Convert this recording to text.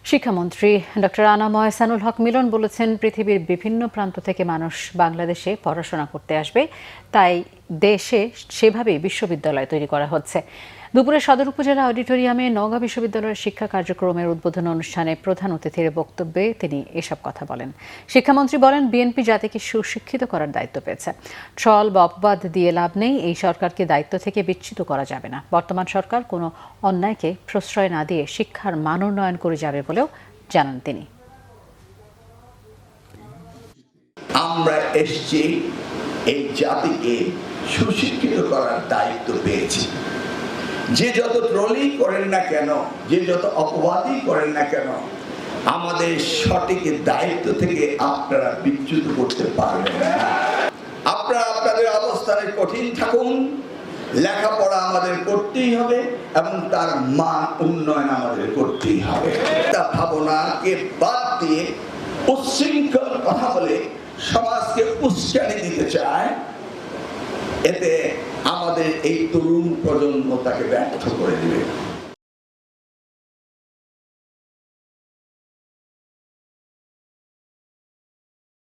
শিক্ষামন্ত্রী ডক্টর আনাম এহসানুল হক মিলন বলেছেন, পৃথিবীর বিভিন্ন প্রান্ত থেকে মানুষ বাংলাদেশে পড়াশোনা করতে আসবে, তাই দেশে সেভাবেই বিশ্ববিদ্যালয় তৈরি করা হচ্ছে। দুপুরে সদর উপজেলা অডিটোরিয়ামে নওগাঁ বিশ্ববিদ্যালয়ের শিক্ষা কার্যক্রমের উদ্বোধন অনুষ্ঠানে প্রধান অতিথির বক্তব্যে তিনি এসব কথা বলেন। শিক্ষামন্ত্রী বলেন, বিএনপি জাতিকে সুশিক্ষিত করার দায়িত্ব পেয়েছে। ট্রল বা অপবাদ দিয়ে লাভ নেই। এই সরকারকে দায়িত্ব থেকে বিচ্যুত করা যাবে না। বর্তমান সরকার কোনো অন্যায়কে প্রশ্রয় না দিয়ে শিক্ষার মান উন্নয়ন করে যাবে বলেও জানান তিনি। আমরা এসেছি এই জাতিকে সুশিক্ষিত করার দায়িত্ব পেয়েছি। যে যত ট্রলই করেন না কেন, যে যত অপবাদই করেন না কেন, আমাদের সঠিক দায়িত্ব থেকে আপনারা বিচ্যুত করতে পারবেন না। আপনারা আপনাদের অবস্থানে কঠিন থাকুন, লেখাপড়া আমাদের করতেই হবে এবং তার মান উন্নয়ন আমাদের করতেই হবে। তা ভাবনাকে বাদ দিয়ে উচ্ছৃঙ্খল কথা বলে সমাজকে উস্কানি দিতে চায়, এতে আমাদের এই তরুণ প্রজন্ম তাকে ব্যর্থ করে দিবে।